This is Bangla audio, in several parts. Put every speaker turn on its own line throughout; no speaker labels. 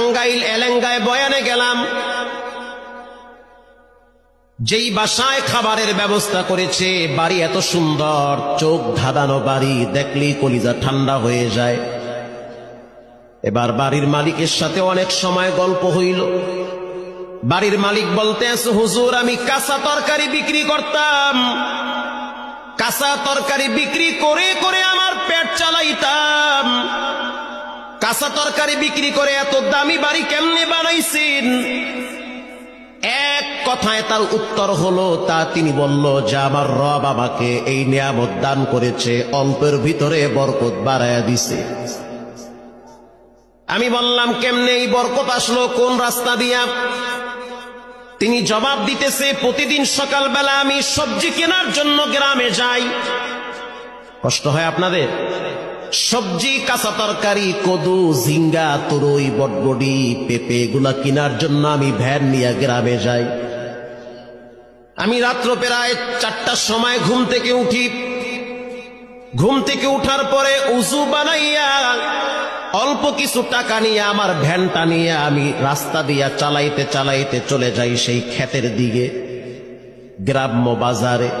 টাঙ্গাইল এলেঙ্গায় বয়ানে গেলাম, যেই বাসায় খাবারের ব্যবস্থা করেছে, বাড়ি এত সুন্দর, চোখ ধাঁধানো বাড়ি, দেখলেই কলিজা ঠান্ডা হয়ে যায়। এবার বাড়ির মালিকের সাথে অনেক সময় গল্প হইল। বাড়ির মালিক বলতে আছে, হুজুর আমি কাঁচা তরকারি বিক্রি করতাম, কাঁচা তরকারি বিক্রি করে করে আমার পেট চালাইতাম, কাঁচা তরকারি বিক্রি করে এত দামি বাড়ি কেমনে বানাইছেন? এক কথায় তার উত্তর হলো, তা তিনি বলল যে আমার রব আমাকে এই নিয়ামত দান করেছে, অল্পের ভিতরে বরকত বাড়ায়া দিছে। আমি বললাম কেমনে এই বরকত আসলো, কোন রাস্তা দিয়া? তিনি জবাব দিতেছে, প্রতিদিন সকালবেলা আমি সবজি কেনার জন্য গ্রামে যাই। কষ্ট হয় আপনাদের? সবজি, কাঁচা তরকারি, কদু, ঝিঙ্গা, তরই, বটবডি, পেঁপে এগুলা কেনার জন্য আমি ভ্যান নিয়ে গ্রামে যাই। আমি রাত্র প্রায় 4টার সময় ঘুম থেকে উঠি। ঘুম থেকে উঠার পরে উযু বানাইয়া অল্প কিছু টাকা নিয়ে আমার ভ্যানটা নিয়ে আমি রাস্তা দিয়া চালাইতে চালাইতে চলে যাই সেই ক্ষেতের দিকে, গ্রাম্য বাজারে।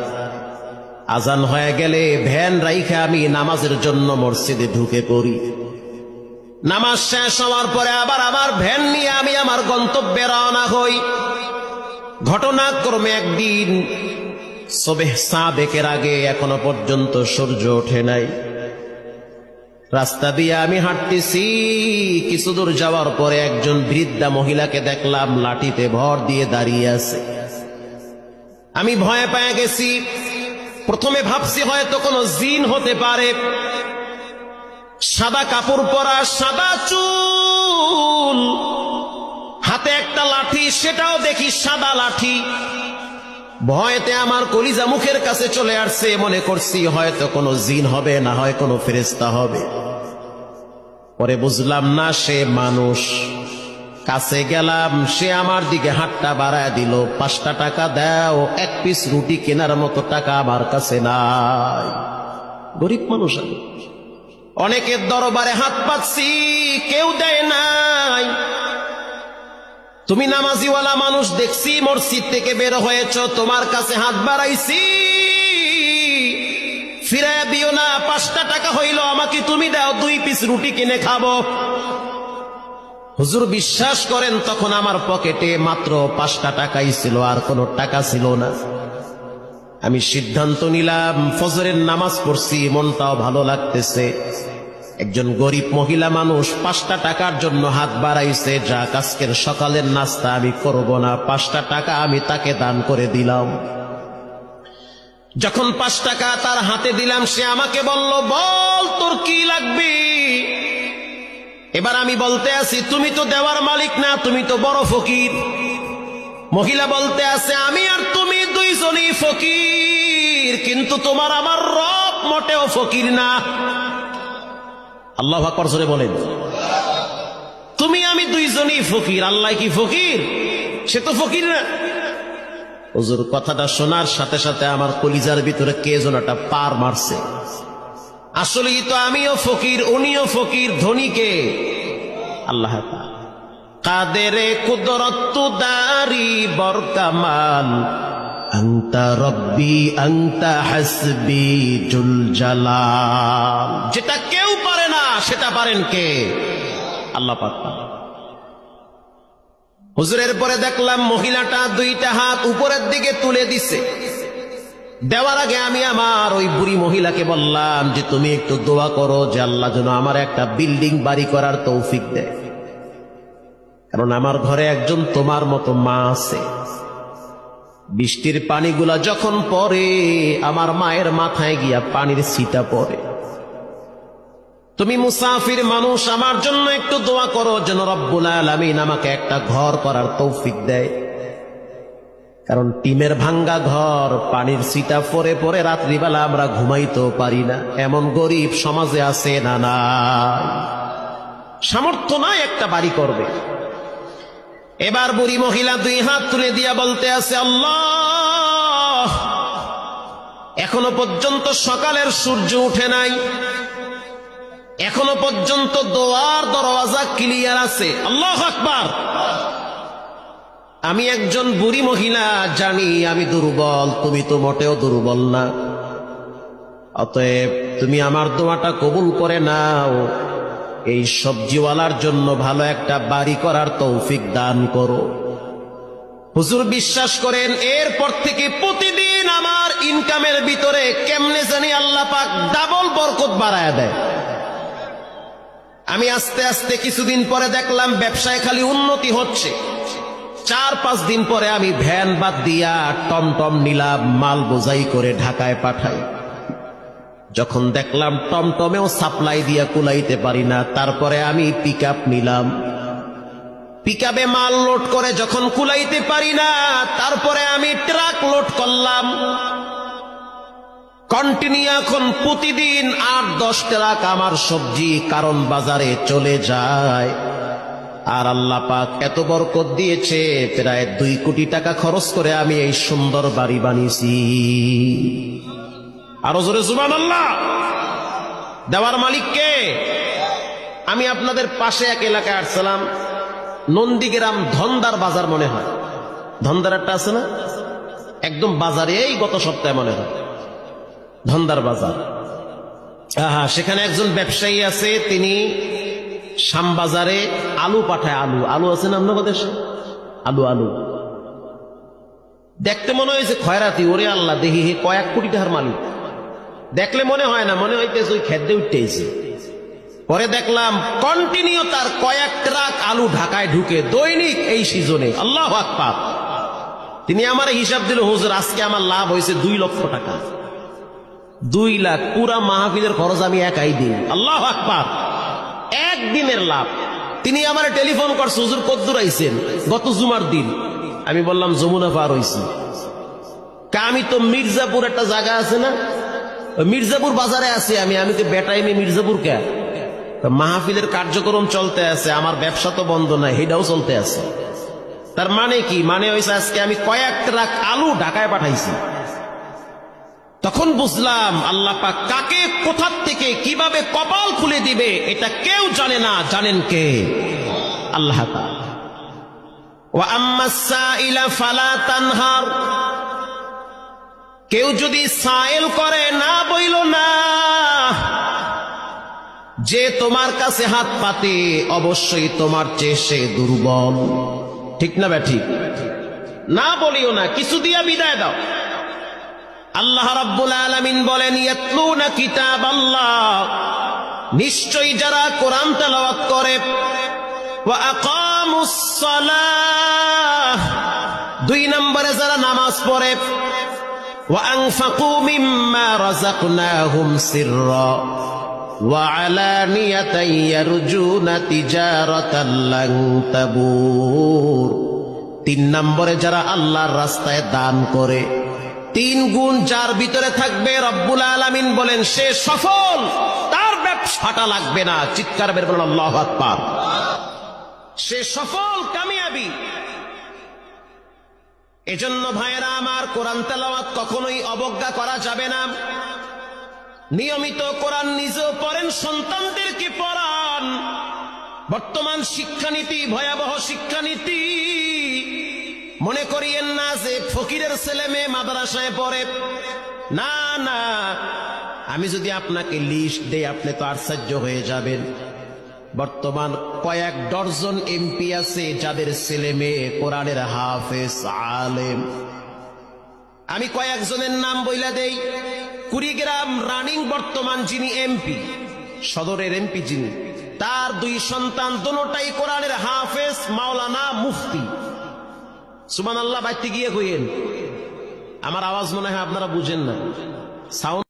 আজান হয়ে গেলে ভ্যান রাইখে আমি নামাজের জন্য মসজিদে ঢুকে পড়ি। নামাজ শেষ হওয়ার পরে আবার আমার ভ্যান নিয়ে আমি আমার গন্তব্যে রওনা হই। ঘটনাক্রমে একদিন সুবহ সাদেকের আগে এখনো পর্যন্ত সূর্য ওঠে নাই। রাস্তা দিয়ে আমি হাঁটতেছি, কিছু দূর যাওয়ার পরে একজন বৃদ্ধা মহিলাকে দেখলাম লাঠিতে ভর দিয়ে দাঁড়িয়ে আছে। আমি ভয় পেয়ে গেছি। প্রথমে ভাবছি হয়তো কোনো জিন হতে পারে। সাদা কাপড় পরা, সাদা চুল, হাতে একটা লাঠি, সেটাও দেখি সাদা লাঠি। ভয়তে আমার কলিজা মুখের কাছে চলে আসছে। মনে করছি হয়তো কোনো জিন হবে, না হয় কোনো ফেরেশতা হবে। পরে বুঝলাম না, সে মানুষ। কাছে গেলাম, সে আমার দিকে হাতটা বাড়ায় দিল। 5টা টাকা দাও, 1 পিস রুটি কেনার মতো টাকা আমার কাছে নাই। গরিব মানুষ আমি। অনেকের দরবারে হাত পাচ্ছি, কেউ দেয় নাই। তুমি নামাজিওয়ালা মানুষ, দেখছি মসজিদ থেকে বের হয়েছ, তোমার কাছে হাত বাড়াইছি, ফিরাইয়া দিও না। 5টা টাকা হইল, আমাকে তুমি দাও, 2 পিস রুটি কিনে খাবো। হুজুর বিশ্বাস করেন, তখন আমার পকেটে মাত্র 5টা টাকাই ছিল, আর কোনো টাকা ছিল না। আমি সিদ্ধান্ত নিলাম, ফজরের নামাজ পড়ছি, মনটাও ভালো লাগতেছে। একজন গরিব মহিলা মানুষ 5টা টাকার জন্য হাত বাড়াইছে, যাক আজকের সকালের নাস্তা আমি করব না, 5টা টাকা আমি তাকে দান করে দিলাম। যখন 5 টাকা তার হাতে দিলাম, সে আমাকে বলল, বল তোর কি লাগবে? এবার আমি বলতে আছি, তুমি তো দেওয়ার মালিক না, তুমি তো বড় ফকির। মহিলা বলতে আছে, আমি আর তুমি দুইজনই ফকির, কিন্তু তোমার আমার রব মোটেও ফকির না। আল্লাহু আকবার জোরে বলেন। তুমি আমি দুইজনই ফকির, আল্লাহ কি ফকির? সে তো ফকির না। হুজুর কথাটা শোনার সাথে সাথে আমার কলিজার ভিতরে কে যেন একটা পার মারছে। আসলেই তো আমিও ফকির, উনিও ফকির। ধনীকে আল্লাহ কাদেরে কুদরত দারি বরকামাল, আনতা রব্বি আনতা হাসবি জুল জালাল। যেটা কেউ পারে না, সেটা পারেন কে? আল্লাহ পাক। হুজুরের পরে দেখলাম মহিলাটা 2টা হাত উপরের দিকে তুলে দিছে। দেওয়ার আগে আমি আমার ওই বুড়ি মহিলাকে বললাম যে তুমি একটু দোয়া করো যে আল্লাহ যেন আমার একটা বিল্ডিং বাড়ি করার তৌফিক দেয়, কারণ আমার ঘরে একজন তোমার মতো মা আছে। বৃষ্টির পানিগুলা যখন পড়ে, আমার মায়ের মাথায় গিয়া পানির ছিটা পড়ে। তুমি মুসাফির মানুষ, আমার জন্য একটু দোয়া করো যেন রব্বুল আলামিন আমাকে একটা ঘর করার তৌফিক দেয়, কারণ টিমের ভাঙ্গা ঘর, পানির ছিটা পরে পরে রাত্রিবেলা আমরা ঘুমাইতেও পারি না। এমন গরিব সমাজে আছে না? না, সামর্থ্য নাই একটা বাড়ি করবে। এবার বুড়ি মহিলা 2 হাত তুলে দিয়া বলতে আছে, আল্লাহ, এখনো পর্যন্ত সকালের সূর্য উঠে নাই, এখনো পর্যন্ত দোয়ার দরওয়াজা ক্লিয়ার আছে। আল্লাহু আকবার। আমি একজন বুড়ি মহিলা, জানি আমি দুর্বল, তুমি তো মোটেও দুর্বল না। অতএব তুমি আমার দোয়াটা কবুল করে নাও, এই সবজিওয়ালার জন্য ভালো একটা বাড়ি করার তৌফিক দান করো। হুজুর বিশ্বাস করেন, এরপর থেকে প্রতিদিন আমার ইনকামের ভিতরে কেমনে জানি আল্লাহ পাক ডাবল বরকত বাড়ায় দেয়। আমি আস্তে আস্তে কিছুদিন পরে দেখলাম ব্যবসায় খালি উন্নতি হচ্ছে। 4-5 দিন পরে আমি ভ্যান বাদ দিয়া টমটম নিলাম, মাল বোঝাই করে ঢাকায় পাঠাই। যখন দেখলাম টমটমেও সাপ্লাই দিয়া কুলাইতে পারি না, তারপরে আমি পিকআপ নিলাম। পিকআপে মাল লোড করে যখন কুলাইতে পারি না, তারপরে আমি ট্রাক লোড করলাম। কন্টিনিউ এখন প্রতিদিন 8-10 ট্রাক আমার সবজি কারণ বাজারে চলে যায়। আর আল্লাহ পাক এত বরকত দিয়েছে, প্রায় 2 কোটি টাকা খরচ করে আমি এই সুন্দর বাড়ি বানিয়েছি। আরো জোরে সুবহানাল্লাহ। দেওয়ার মালিক কে? আমি আপনাদের পাশে এক এলাকায় আসছিলাম, নন্দীগ্রাম ধন্দার বাজার মনে হয়, ধন্দার একটা আছে না একদম বাজারে, এই গত সপ্তাহে মনে হয় ধন্দার বাজার। সেখানে একজন ব্যবসায়ী আছে, তিনি শ্যামবাজারে আলু পাঠায়। আলু আছে না আপনার দেশে? আলু দেখতে মনে হয়েছে খয়রাতি। ওরে আল্লাহ, দেখি হে কয়েক কোটি টাকার মালিক। দেখলে মনে হয় না, মনে হইতেছে ওই খেদ্দে উঠতেছে। পরে দেখলাম কন্টিনিউ তার কয়েক ট্রাক আলু ঢাকায় ঢুকে দৈনিক এই সিজনে। আল্লাহু আকবার। তিনি আমার হিসাব দিল, হুজুর আজকে আমার লাভ হয়েছে 2 লক্ষ টাকা। 2 লাখ পুরা মাহফিলের খরচ আমি একাই দিই। আল্লাহু আকবার। একদিনের লাভ। তিনি আমার টেলিফোন করছে, হুজুর কদ্দুর আইছেন? গত জুমার দিন। আমি বললাম যমুনা পার হইছি। আমি তো মির্জাপুর একটা জায়গা আছে না, মির্জাপুর বাজারে আছি আমি তো বেটাইমে মির্জাপুর কে মাহফিলের কার্যক্রম চলতে আছে, আমার ব্যবসা তো বন্ধ নাই, সেটাও চলতে আছে। তার মানে কি? মানে হয়েছে আজকে আমি কয়েক ট্রাক আলু ঢাকায় পাঠাইছি। তখন বুঝলাম আল্লাহ পাক কাকে কোথার থেকে কিভাবে কপাল খুলে দিবে এটা কেউ জানে না, জানেন কে? আল্লাহ তাআলা। ওয়া আম্মাস সাইলা ফালা তানহার। কেউ যদি সাইল করে, না বইল না। যে তোমার কাছে হাত পাতে অবশ্যই তোমার চেয়ে সে দুর্বল। ঠিক না ঠিক? না বলিও না, কিছু দিয়া বিদায় দাও। আল্লাহ রাব্বুল আলামিন বলেন, ইয়াতলুনা কিতাবাল্লাহ, নিশ্চয়ই যারা কোরআন তেলাওয়াত করে, ওয়া আকামুস সালাহ, 2 নম্বরে যারা নামাজ পড়ে, ওয়া আনফাকু মিম্মা রাযাকনাহুম সিররা ওয়া আলানিয়াতান ইয়ারজুনা তিজারাতান লান তাবুর। 3 নম্বরে যারা আল্লাহর রাস্তায় দান করে, 3 গুণ যার ভিতরে থাকবে, রব্বুল আলামিন বলেন সে সফল, তার ব্যবসাটা লাগবে না। চিৎকার বের করুন আল্লাহু আকবার। সে সফল, কামিয়াবি। এজন্য ভাইয়েরা আমার, কোরআন তেলাওয়াত কখনোই অবজ্ঞা করা যাবে না। নিয়মিত কোরআন নিজেও পড়েন, সন্তানদেরকে পড়ান। বর্তমান শিক্ষানীতি ভয়াবহ শিক্ষানীতি। মনে করিয়েন না যে ফকিরের ছেলে মেয়ে মাদ্রাসায় পড়ে। না না, আমি যদি আপনাকে লিস্ট দেই আপনি তো আশ্চর্য হয়ে যাবেন। বর্তমান কয়েক ডজন এমপি আছে যাদের ছেলে মেয়ে কোরআনের হাফেজ, আলেম। আমি কয়েকজনের নাম বইলা দেই। কুড়িগ্রাম রানিং বর্তমান যিনি এমপি, সদরের এমপি যিনি, তার 2 সন্তান, দুটোটাই কোরআনের হাফেজ, মাওলানা, মুফতি। সুবহানাল্লাহ। বাইতে গিয়ে কইেন, আমার আওয়াজ মনে হয় আপনারা বুঝেন না। সাউন্ড